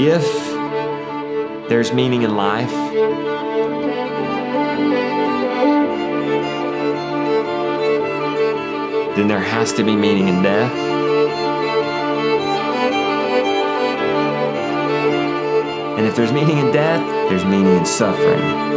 If there's meaning in life, then there has to be meaning in death. And if there's meaning in death, there's meaning in suffering.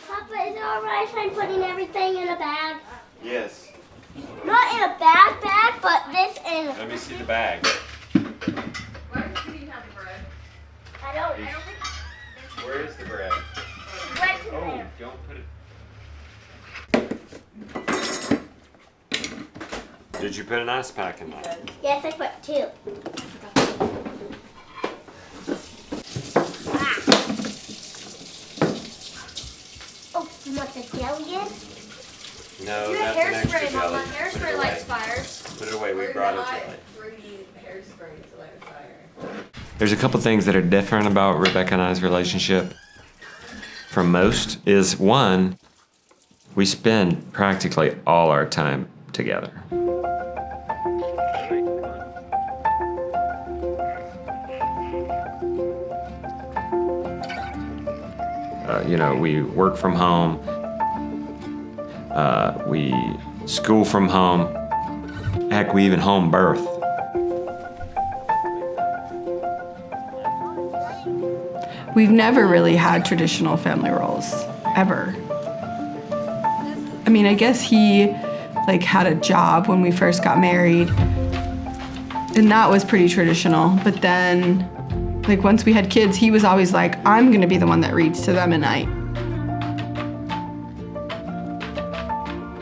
Papa, is it alright if I'm putting everything in a bag? Yes. Not in a bag, but this in. Let me see the bag. Why does Kitty have the bread? I don't think. Where is the bread? Bread's in Oh, there. don't put it. Did you put an ice pack in that? Yes, I put 2. Ah. Oh, you want the jelly in? No, You that's have an extra hairspray, jelly. Mama. Put Hairspray it lights away. fires. Put it away. We We're brought it not jelly. bringing hairspray to light a fire. There's a couple things that are different about Rebecca and I's relationship from most. Is one, we spend practically all our time together. We work from home. We school from home. Heck, we even home birth. We've never really had traditional family roles, ever. I mean, I guess he had a job when we first got married, and that was pretty traditional. But then, once we had kids, he was always like, I'm gonna be the one that reads to them at night.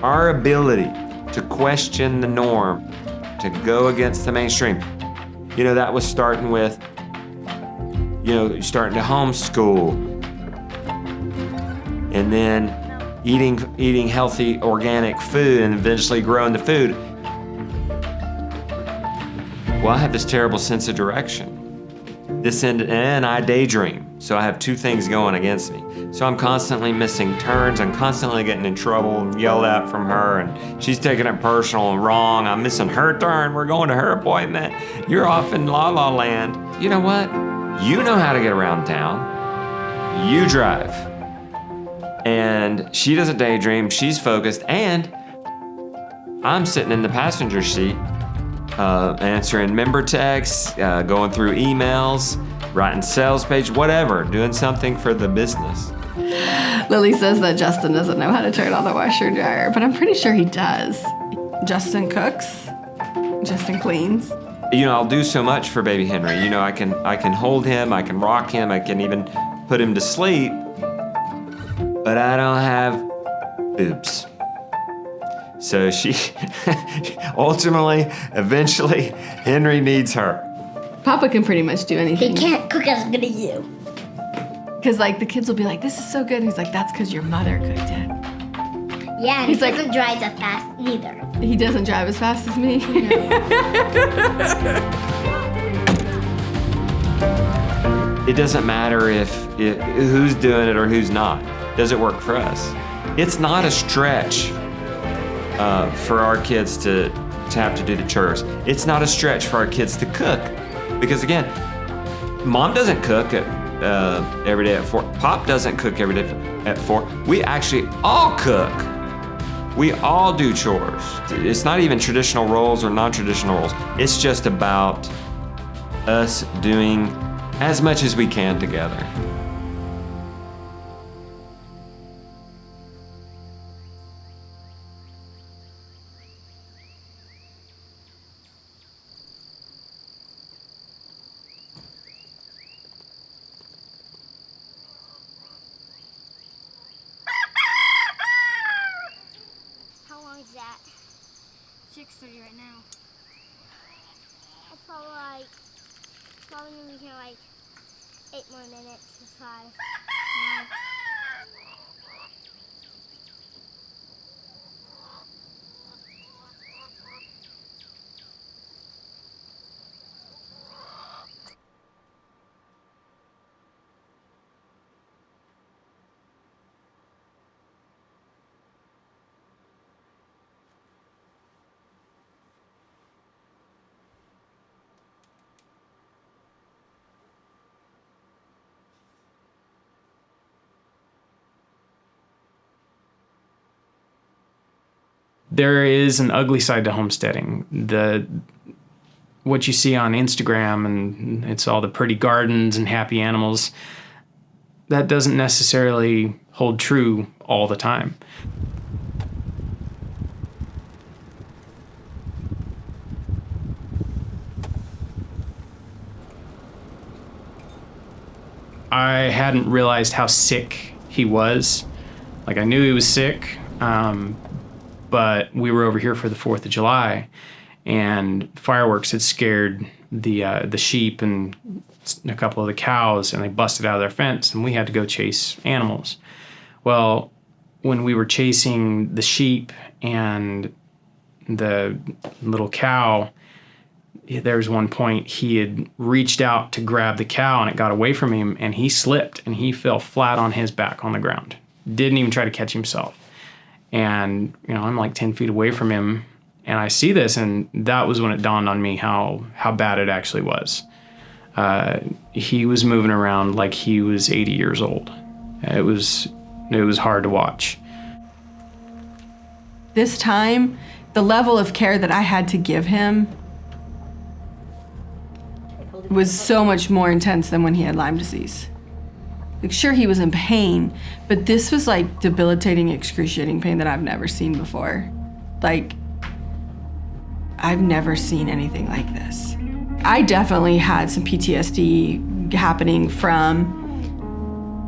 Our ability to question the norm, to go against the mainstream, that was starting with, starting to homeschool, and then eating healthy organic food, and eventually growing the food. Well, I have this terrible sense of direction. And I daydream, so I have 2 things going against me. So I'm constantly missing turns, I'm constantly getting in trouble and yelled at from her, and she's taking it personal and wrong. I'm missing her turn, we're going to her appointment. You're off in La La Land. You know what? You know how to get around town. You drive. And she doesn't daydream, she's focused, and I'm sitting in the passenger seat, answering member texts, going through emails, writing sales page, whatever, doing something for the business. Lily says that Justin doesn't know how to turn on the washer dryer, but I'm pretty sure he does. Justin cooks, Justin cleans. I'll do so much for baby Henry. I can hold him, I can rock him, I can even put him to sleep, but I don't have boobs. So she, ultimately, eventually, Henry needs her. Papa can pretty much do anything. He can't cook as good as you. Because the kids will be like, this is so good. And he's like, that's because your mother cooked it. Yeah, and He's he like- doesn't drive as fast neither. He doesn't drive as fast as me. It doesn't matter if who's doing it or who's not. Does it work for us? It's not a stretch for our kids to have to do the chores. It's not a stretch for our kids to cook. Because again, Mom doesn't cook every day at 4. Pop doesn't cook every day at 4. We actually all cook. We all do chores. It's not even traditional roles or non-traditional roles. It's just about us doing as much as we can together. like 8 more minutes to 5. There is an ugly side to homesteading. What you see on Instagram, and it's all the pretty gardens and happy animals, that doesn't necessarily hold true all the time. I hadn't realized how sick he was. Like, I knew he was sick, but we were over here for the 4th of July, and fireworks had scared the sheep and a couple of the cows, and they busted out of their fence, and we had to go chase animals. Well, when we were chasing the sheep and the little cow, there was one point he had reached out to grab the cow, and it got away from him, and he slipped, and he fell flat on his back on the ground. Didn't even try to catch himself. And, I'm like 10 feet away from him, and I see this, and that was when it dawned on me how bad it actually was. He was moving around like he was 80 years old. It was hard to watch. This time, the level of care that I had to give him was so much more intense than when he had Lyme disease. Like, sure, he was in pain, but this was like debilitating, excruciating pain that I've never seen before. Like, I've never seen anything like this. I definitely had some PTSD happening from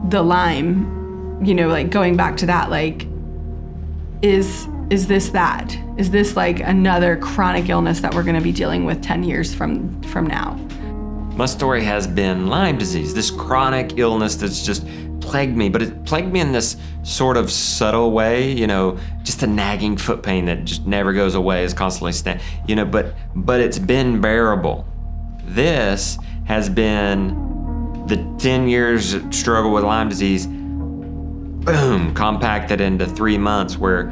the Lyme, like going back to that, like, is this that? Is this like another chronic illness that we're gonna be dealing with 10 years from now? My story has been Lyme disease, this chronic illness that's just plagued me, but it plagued me in this sort of subtle way, just a nagging foot pain that just never goes away, is constantly but it's been bearable. This has been the 10 years of struggle with Lyme disease, boom, compacted into 3 months where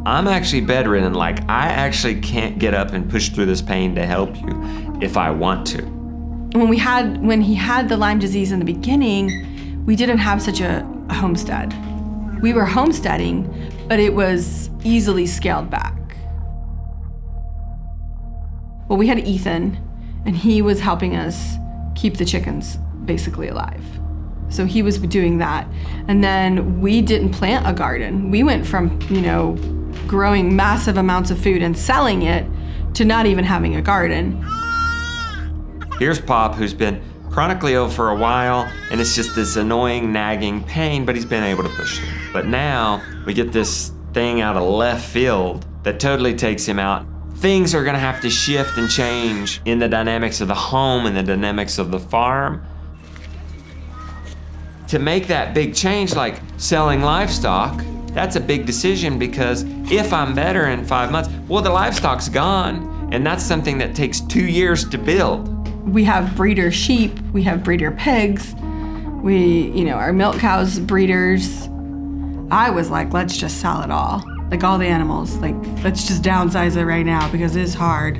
I'm actually bedridden. Like, I actually can't get up and push through this pain to help you if I want to. When he had the Lyme disease in the beginning, we didn't have such a homestead. We were homesteading, but it was easily scaled back. Well, we had Ethan, and he was helping us keep the chickens basically alive. So he was doing that. And then we didn't plant a garden. We went from, growing massive amounts of food and selling it to not even having a garden. Here's Pop, who's been chronically ill for a while, and it's just this annoying, nagging pain, but he's been able to push through. But now we get this thing out of left field that totally takes him out. Things are gonna have to shift and change in the dynamics of the home and the dynamics of the farm. To make that big change, like selling livestock, that's a big decision, because if I'm better in 5 months, well, the livestock's gone, and that's something that takes 2 years to build. We have breeder sheep, we have breeder pigs, our milk cows, breeders. I was like, let's just sell it all. Like, all the animals, like, let's just downsize it right now because it's hard.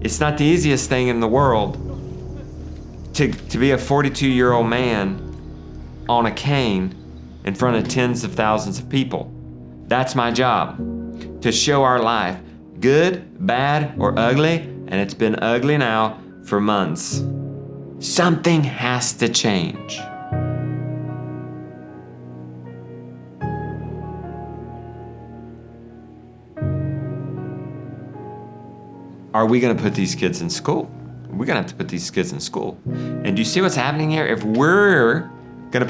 It's not the easiest thing in the world to be a 42-year-old man on a cane in front of tens of thousands of people. That's my job, to show our life, good, bad, or ugly, and it's been ugly now for months. Something has to change. Are we gonna put these kids in school? We're gonna have to put these kids in school. And do you see what's happening here? If we're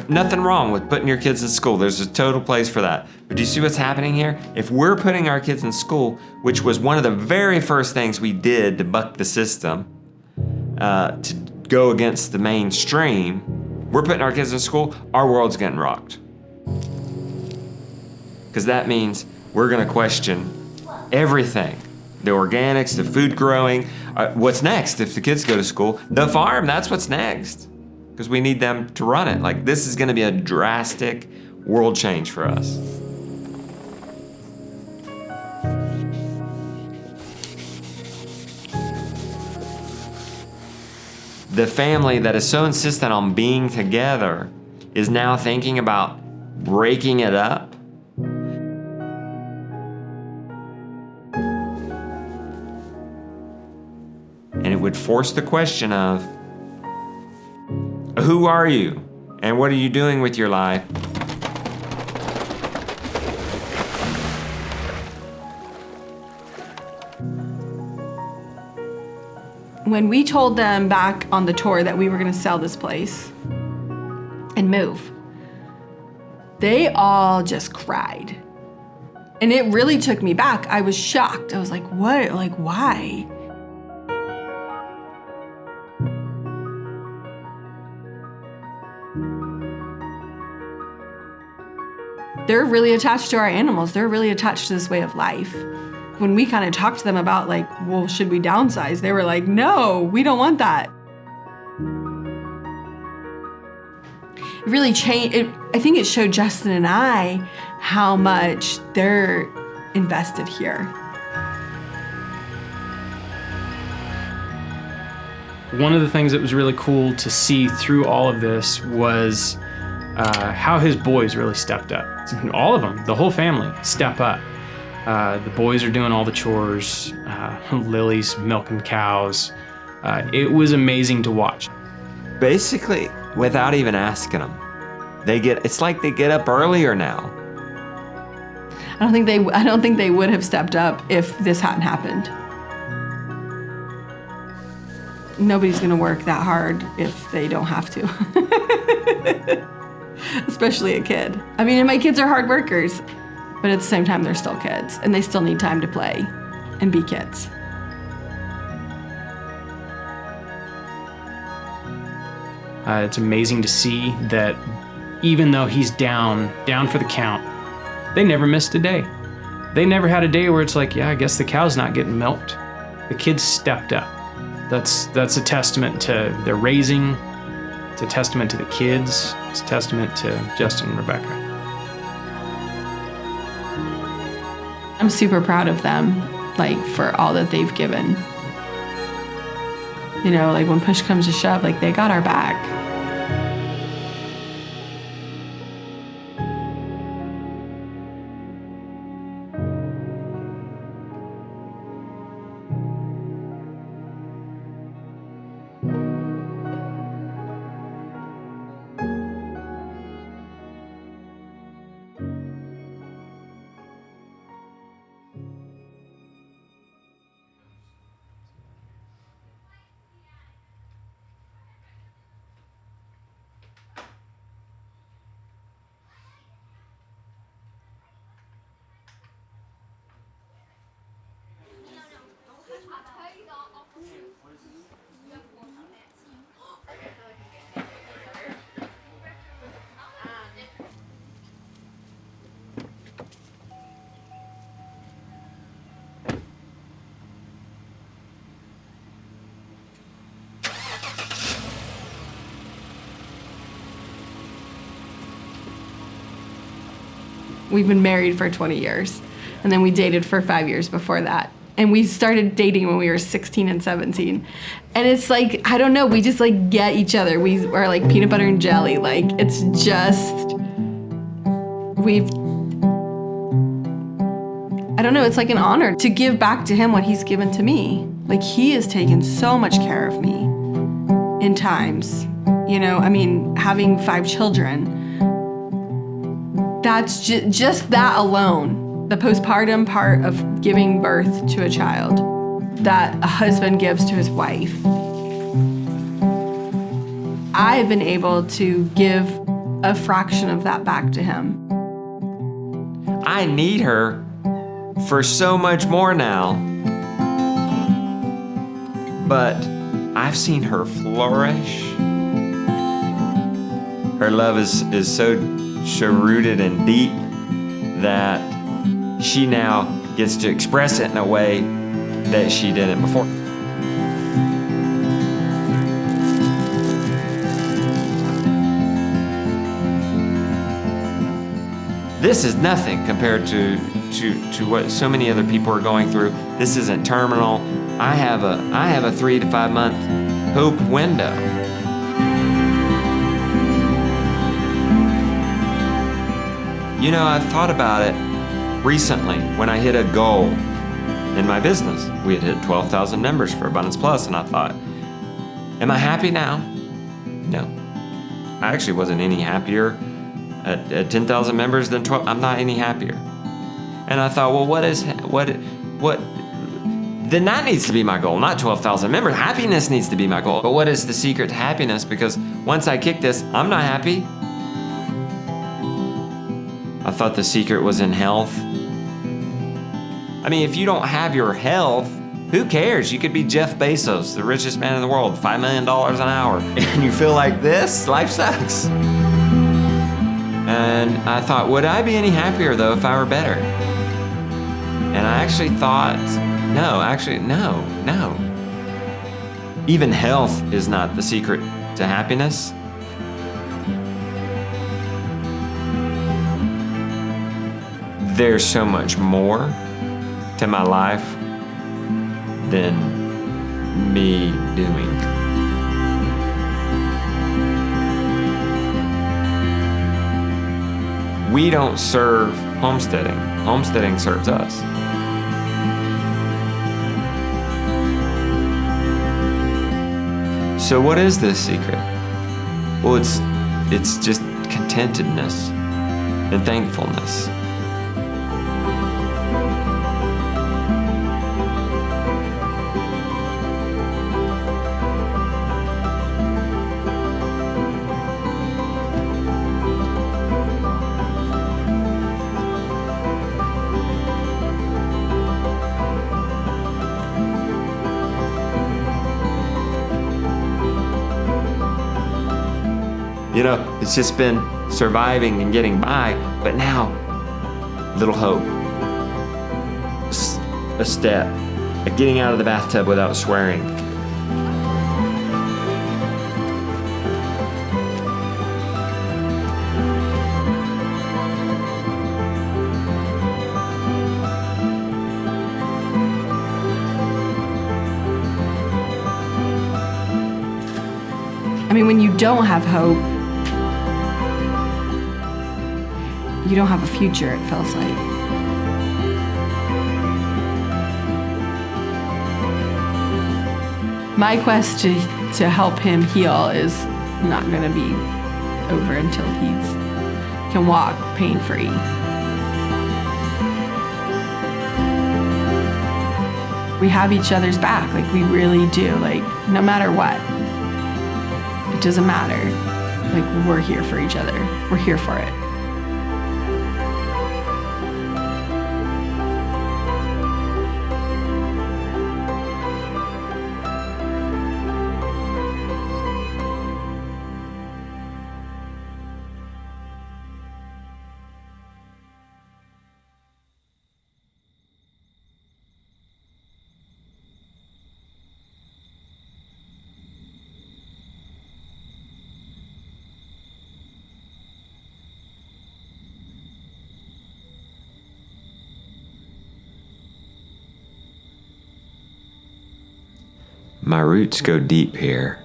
Nothing wrong with putting your kids in school. There's a total place for that. But do you see what's happening here? If we're putting our kids in school, which was one of the very first things we did to buck the system, to go against the mainstream, we're putting our kids in school, our world's getting rocked. Because that means we're gonna question everything. The organics, the food growing, what's next if the kids go to school? The farm, that's what's next. Because we need them to run it. Like, this is gonna be a drastic world change for us. The family that is so insistent on being together is now thinking about breaking it up. And it would force the question of, who are you? And what are you doing with your life? When we told them back on the tour that we were gonna sell this place and move, they all just cried. And it really took me back. I was shocked. I was like, what? Like, why? They're really attached to our animals. They're really attached to this way of life. When we kind of talked to them about like, well, should we downsize? They were like, no, we don't want that. It really changed. I think it showed Justin and I how much they're invested here. One of the things that was really cool to see through all of this was how his boys really stepped up. All of them, the whole family, step up. The boys are doing all the chores. Lily's milking cows. It was amazing to watch. Basically, without even asking them, it's like they get up earlier now. I don't think they would have stepped up if this hadn't happened. Nobody's gonna work that hard if they don't have to. Especially a kid. I mean, and my kids are hard workers, but at the same time, they're still kids, and they still need time to play and be kids. It's amazing to see that even though he's down for the count, they never missed a day. They never had a day where it's like, yeah, I guess the cow's not getting milked. The kids stepped up. That's a testament to their raising. It's a testament to the kids. It's a testament to Justin and Rebecca. I'm super proud of them, like, for all that they've given. You know, like, when push comes to shove, like, they got our back. We've been married for 20 years, and then we dated for 5 years before that. And we started dating when we were 16 and 17. And it's like, I don't know, we just like get each other. We are like peanut butter and jelly. Like, it's just, I don't know, it's like an honor to give back to him what he's given to me. Like, he has taken so much care of me in times. You know, I mean, having 5 children, that's just that alone, the postpartum part of giving birth to a child that a husband gives to his wife. I've been able to give a fraction of that back to him. I need her for so much more now. But I've seen her flourish. Her love is so rooted and deep that she now gets to express it in a way that she didn't before. This is nothing compared to what so many other people are going through. This isn't terminal. I have a 3 to 5 month hope window. You know, I've thought about it recently when I hit a goal in my business. We had hit 12,000 members for Abundance Plus, and I thought, am I happy now? No. I actually wasn't any happier at 10,000 members than 12. I'm not any happier. And I thought, well, then that needs to be my goal, not 12,000 members. Happiness needs to be my goal. But what is the secret to happiness? Because once I kick this, I'm not happy. I thought the secret was in health. I mean, if you don't have your health, who cares? You could be Jeff Bezos, the richest man in the world, $5 million an hour, and you feel like this? Life sucks. And I thought, would I be any happier though if I were better? And I actually thought, no. Even health is not the secret to happiness. There's so much more to my life than me doing. We don't serve homesteading. Homesteading serves us. So what is this secret? Well, it's just contentedness and thankfulness. You know, it's just been surviving and getting by, but now, little hope. A step, a getting out of the bathtub without swearing. I mean, when you don't have hope, you don't have a future, it feels like. My quest to help him heal is not gonna be over until he can walk pain-free. We have each other's back, like we really do, like no matter what. It doesn't matter, like we're here for each other, we're here for it. My roots go deep here.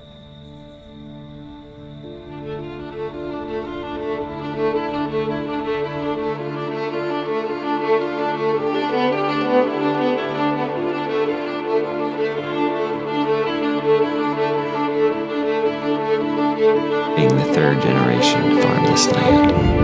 Being the third generation to farm this land.